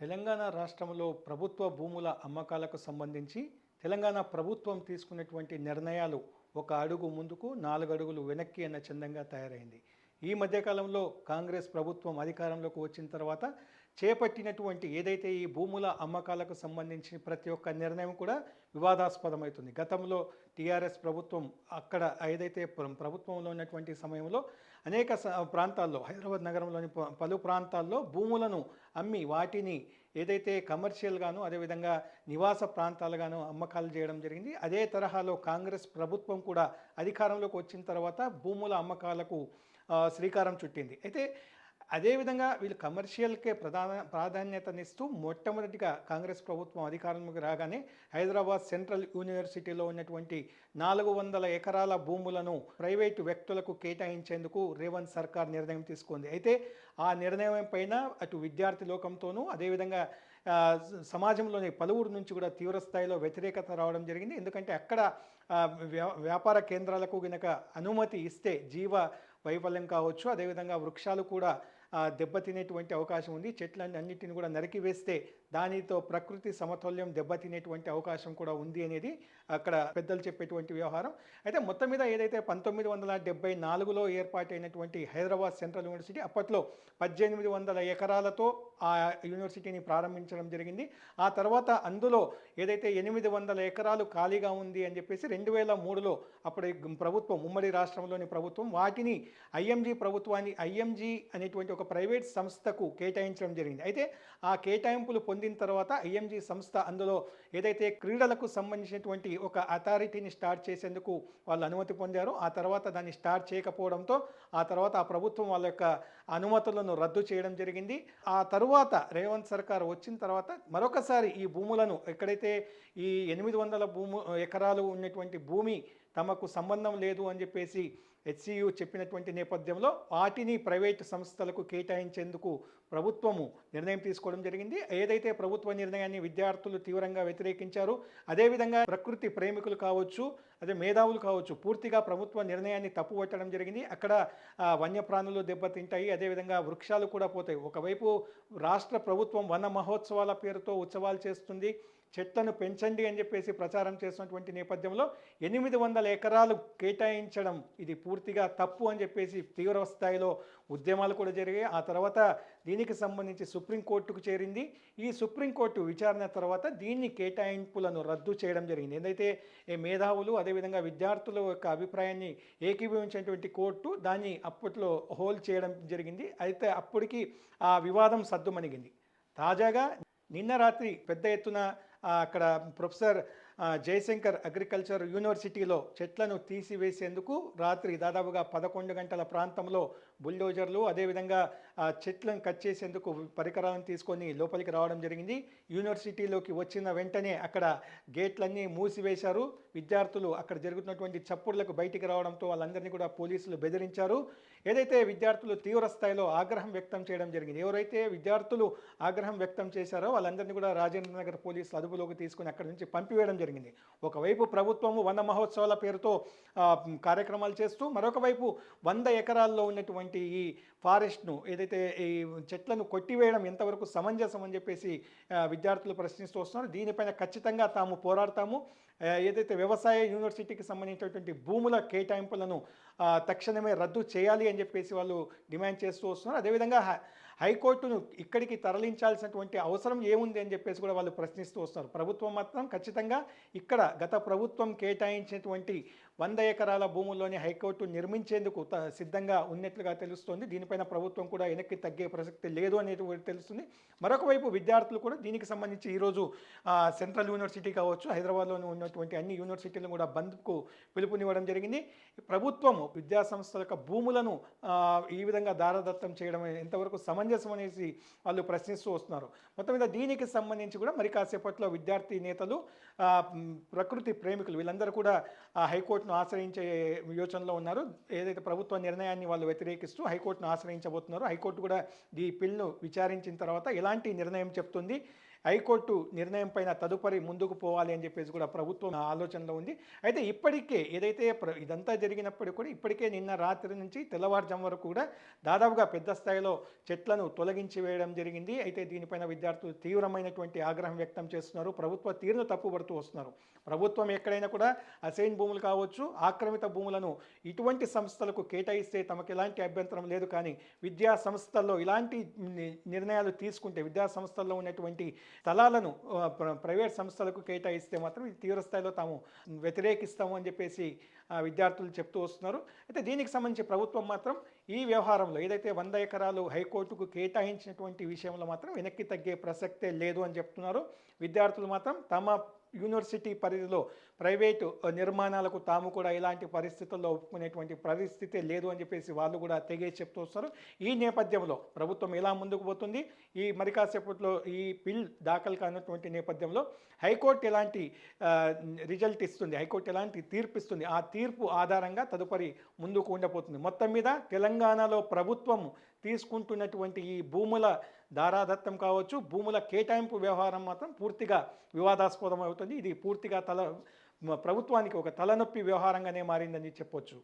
తెలంగాణ రాష్ట్రంలో ప్రభుత్వ భూముల అమ్మకాలకు సంబంధించి తెలంగాణ ప్రభుత్వం తీసుకున్నటువంటి నిర్ణయాలు ఒక అడుగు ముందుకు 4 అడుగులు వెనక్కి అన్న చందంగా తయారైంది. ఈ మధ్యకాలంలో కాంగ్రెస్ ప్రభుత్వం అధికారంలోకి వచ్చిన తర్వాత చేపట్టినటువంటి ఏదైతే ఈ భూముల అమ్మకాలకు సంబంధించిన ప్రతి ఒక్క నిర్ణయం కూడా వివాదాస్పదమవుతుంది. గతంలో టీఆర్ఎస్ ప్రభుత్వం అక్కడ ఏదైతే ప్రభుత్వంలో ఉన్నటువంటి సమయంలో అనేక ప్రాంతాల్లో హైదరాబాద్ నగరంలోని పలు ప్రాంతాల్లో భూములను అమ్మి వాటిని ఏదైతే కమర్షియల్గాను అదేవిధంగా నివాస ప్రాంతాలుగాను అమ్మకాలు చేయడం జరిగింది. అదే తరహాలో కాంగ్రెస్ ప్రభుత్వం కూడా అధికారంలోకి వచ్చిన తర్వాత భూముల అమ్మకాలకు శ్రీకారం చుట్టింది. అయితే అదేవిధంగా వీళ్ళు కమర్షియల్కే ప్రాధాన్యతనిస్తూ మొట్టమొదటిగా కాంగ్రెస్ ప్రభుత్వం అధికారంలోకి రాగానే హైదరాబాద్ సెంట్రల్ యూనివర్సిటీలో ఉన్నటువంటి 400 ఎకరాల భూములను ప్రైవేటు వ్యక్తులకు కేటాయించేందుకు రేవంత్ సర్కార్ నిర్ణయం తీసుకుంది. అయితే ఆ నిర్ణయం పైన అటు విద్యార్థి లోకంతోనూ అదేవిధంగా సమాజంలోని పలువురు నుంచి కూడా తీవ్ర స్థాయిలో వ్యతిరేకత రావడం జరిగింది. ఎందుకంటే అక్కడ వ్యాపార కేంద్రాలకు గనక అనుమతి ఇస్తే జీవ వైఫల్యం కావచ్చు, అదేవిధంగా వృక్షాలు కూడా దెబ్బతినేటువంటి అవకాశం ఉంది. చెట్లన్నింటిని కూడా నరికివేస్తే దానితో ప్రకృతి సమతుల్యం దెబ్బతినేటువంటి అవకాశం కూడా ఉంది అనేది అక్కడ పెద్దలు చెప్పేటువంటి వ్యవహారం. అయితే మొత్తం మీద ఏదైతే 1974లో ఏర్పాటైనటువంటి హైదరాబాద్ సెంట్రల్ యూనివర్సిటీ అప్పట్లో 1800 ఎకరాలతో ఆ యూనివర్సిటీని ప్రారంభించడం జరిగింది. ఆ తర్వాత అందులో ఏదైతే 800 ఎకరాలు ఖాళీగా ఉంది అని చెప్పేసి 2003లో అప్పటి ప్రభుత్వం, ఉమ్మడి రాష్ట్రంలోని ప్రభుత్వం వాటిని ఐఎంజీ అనేటువంటి ఒక ప్రైవేట్ సంస్థకు కేటాయించడం జరిగింది. అయితే ఆ కేటాయింపులు పొందిన తర్వాత ఐఎంజీ సంస్థ అందులో ఏదైతే క్రీడలకు సంబంధించినటువంటి ఒక అథారిటీని స్టార్ట్ చేసేందుకు వాళ్ళు అనుమతి పొందారు. ఆ తర్వాత దాన్ని స్టార్ట్ చేయకపోవడంతో ఆ తర్వాత ఆ ప్రభుత్వం వాళ్ళ యొక్క అనుమతులను రద్దు చేయడం జరిగింది. ఆ తరువాత రేవంత్ సర్కార్ వచ్చిన తర్వాత మరొకసారి ఈ భూములను ఎక్కడైతే ఈ 800 ఎకరాలు ఉన్నటువంటి భూమి తమకు సంబంధం లేదు అని చెప్పేసి హెచ్సియు చెప్పినటువంటి నేపథ్యంలో వాటిని ప్రైవేటు సంస్థలకు కేటాయించేందుకు ప్రభుత్వము నిర్ణయం తీసుకోవడం జరిగింది. ఏదైతే ప్రభుత్వ నిర్ణయాన్ని విద్యార్థులు తీవ్రంగా వ్యతిరేకించారు, అదేవిధంగా ప్రకృతి ప్రేమికులు కావచ్చు, అదే మేధావులు కావచ్చు, పూర్తిగా ప్రభుత్వ నిర్ణయాన్ని తప్పుపట్టడం జరిగింది. అక్కడ వన్యప్రాణులు దెబ్బతింటాయి, అదేవిధంగా వృక్షాలు కూడా పోతాయి. ఒకవైపు రాష్ట్ర ప్రభుత్వం వన మహోత్సవాల పేరుతో ఉత్సవాలు చేస్తుంది, చెట్లను పెంచండి అని చెప్పేసి ప్రచారం చేస్తున్నటువంటి నేపథ్యంలో 800 ఎకరాలు కేటాయించడం ఇది పూర్తిగా తప్పు అని చెప్పేసి తీవ్ర స్థాయిలో ఉద్యమాలు కూడా జరిగాయి. ఆ తర్వాత దీనికి సంబంధించి సుప్రీంకోర్టుకు చేరింది. ఈ సుప్రీంకోర్టు విచారణ తర్వాత దీన్ని కేటాయింపులను రద్దు చేయడం జరిగింది. ఏదైతే మేధావులు అదేవిధంగా విద్యార్థుల యొక్క అభిప్రాయాన్ని ఏకీభవించినటువంటి కోర్టు దాన్ని అప్పట్లో హోల్డ్ చేయడం జరిగింది. అయితే అప్పటికి ఆ వివాదం సద్దుమణిగింది. తాజాగా నిన్న రాత్రి పెద్ద ఎత్తున అక్కడ ప్రొఫెసర్ జయశంకర్ అగ్రికల్చర్ యూనివర్సిటీలో చెట్లను తీసివేసేందుకు రాత్రి దాదాపుగా 11 గంటల ప్రాంతంలో బుల్డోజర్లు అదేవిధంగా చెట్లను కట్ చేసేందుకు పరికరాలను తీసుకొని లోపలికి రావడం జరిగింది. యూనివర్సిటీలోకి వచ్చిన వెంటనే అక్కడ గేట్లన్నీ మూసివేశారు. విద్యార్థులు అక్కడ జరుగుతున్నటువంటి చప్పుళ్లకు బయటికి రావడంతో వాళ్ళందరినీ కూడా పోలీసులు బెదిరించారు. ఏదైతే విద్యార్థులు తీవ్ర స్థాయిలో ఆగ్రహం వ్యక్తం చేయడం జరిగింది, ఎవరైతే విద్యార్థులు ఆగ్రహం వ్యక్తం చేశారో వాళ్ళందరినీ కూడా రాజేంద్ర నగర్ పోలీసులు అదుపులోకి తీసుకుని అక్కడి నుంచి పంపివేయడం జరిగింది. ఒకవైపు ప్రభుత్వము వన మహోత్సవాల పేరుతో కార్యక్రమాలు చేస్తూ, మరొక వైపు 100 ఎకరాల్లో ఉన్నటువంటి ఈ ఫారెస్ట్ను ఏదైతే ఈ చెట్లను కొట్టివేయడం ఎంతవరకు సమంజసం అని చెప్పేసి విద్యార్థులు ప్రశ్నిస్తూ వస్తున్నారు. దీనిపైన ఖచ్చితంగా తాము పోరాడతాము, ఏదైతే వ్యవసాయ యూనివర్సిటీకి సంబంధించినటువంటి భూముల కేటాయింపులను తక్షణమే రద్దు చేయాలి అని చెప్పేసి వాళ్ళు డిమాండ్ చేస్తూ వస్తున్నారు. అదేవిధంగా హైకోర్టును ఇక్కడికి తరలించాల్సినటువంటి అవసరం ఏముంది అని చెప్పేసి కూడా వాళ్ళు ప్రశ్నిస్తూ వస్తున్నారు. ప్రభుత్వం మాత్రం ఖచ్చితంగా ఇక్కడ గత ప్రభుత్వం కేటాయించినటువంటి 100 ఎకరాల భూముల్లోని హైకోర్టు నిర్మించేందుకు సిద్ధంగా ఉన్నట్లుగా తెలుస్తోంది. దీనిపైన ప్రభుత్వం కూడా వెనక్కి తగ్గే ప్రసక్తి లేదు అనేది తెలుస్తుంది. మరొక వైపు విద్యార్థులు కూడా దీనికి సంబంధించి ఈరోజు సెంట్రల్ యూనివర్సిటీ కావచ్చు, హైదరాబాద్లోని ఉన్నటువంటి అన్ని యూనివర్సిటీలను కూడా బంద్కు పిలుపునివ్వడం జరిగింది. ప్రభుత్వము విద్యా సంస్థల యొక్క భూములను ఈ విధంగా దారదత్తం చేయడం ఎంతవరకు సమంజసం అనేసి వాళ్ళు ప్రశ్నిస్తూ వస్తున్నారు. మొత్తం మీద దీనికి సంబంధించి కూడా మరి కాసేపట్లో విద్యార్థి నేతలు, ప్రకృతి ప్రేమికులు వీళ్ళందరూ కూడా హైకోర్టును ఆశ్రయించే యోచనలో ఉన్నారు. ఏదైతే ప్రభుత్వ నిర్ణయాన్ని వాళ్ళు వ్యతిరేకిస్తూ హైకోర్టును ఆశ్రయించబోతున్నారు. హైకోర్టు కూడా ఈ పిల్ను విచారించిన తర్వాత ఎలాంటి నిర్ణయం చెప్తుంది, హైకోర్టు నిర్ణయం పైన తదుపరి ముందుకు పోవాలి అని చెప్పేసి కూడా ప్రభుత్వం ఆలోచనలో ఉంది. అయితే ఇప్పటికే ఏదైతే ఇదంతా జరిగినప్పటికీ కూడా ఇప్పటికే నిన్న రాత్రి నుంచి తెల్లవారుజాము వరకు కూడా దాదాపుగా పెద్ద స్థాయిలో చెట్లను తొలగించి వేయడం జరిగింది. అయితే దీనిపైన విద్యార్థులు తీవ్రమైనటువంటి ఆగ్రహం వ్యక్తం చేస్తున్నారు. ప్రభుత్వ తీరును తప్పుపడుతూ వస్తున్నారు. ప్రభుత్వం ఎక్కడైనా కూడా అసైన్ భూములు కావచ్చు, ఆక్రమిత భూములను ఇటువంటి సంస్థలకు కేటాయిస్తే తమకు ఎలాంటి అభ్యంతరం లేదు. కానీ విద్యా సంస్థల్లో ఇలాంటి నిర్ణయాలు తీసుకుంటే, విద్యా సంస్థల్లో ఉన్నటువంటి స్థలాలను ప్రైవేట్ సంస్థలకు కేటాయిస్తే మాత్రం ఇది తీవ్ర స్థాయిలో తాము వ్యతిరేకిస్తాము అని చెప్పేసి విద్యార్థులు చెప్తూ వస్తున్నారు. అయితే దీనికి సంబంధించి ప్రభుత్వం మాత్రం ఈ వ్యవహారంలో ఏదైతే 100 ఎకరాలు హైకోర్టుకు కేటాయించినటువంటి విషయంలో మాత్రం వెనక్కి తగ్గే ప్రసక్తే లేదు అని చెప్తున్నారు. విద్యార్థులు మాత్రం తమ యూనివర్సిటీ పరిధిలో ప్రైవేటు నిర్మాణాలకు తాము కూడా ఇలాంటి పరిస్థితుల్లో ఒప్పుకునేటువంటి పరిస్థితే లేదు అని చెప్పేసి వాళ్ళు కూడా తెగేసి చెప్తూ వస్తారు. ఈ నేపథ్యంలో ప్రభుత్వం ఎలా ముందుకు పోతుంది, ఈ మరి కాసేపట్లో ఈ బిల్ దాఖలు కానటువంటి నేపథ్యంలో హైకోర్టు ఎలాంటి రిజల్ట్ ఇస్తుంది, హైకోర్టు ఎలాంటి తీర్పు ఇస్తుంది, ఆ తీర్పు ఆధారంగా తదుపరి ముందుకు ఉండబోతుంది. మొత్తం మీద తెలంగాణలో ప్రభుత్వం తీసుకుంటున్నటువంటి ఈ భూముల దారాదత్తం కావచ్చు, భూముల కేటాయింపు వ్యవహారం మాత్రం పూర్తిగా వివాదాస్పదం అవుతుంది. ఇది పూర్తిగా ప్రభుత్వానికి ఒక తలనొప్పి వ్యవహారంగానే మారిందని చెప్పొచ్చు.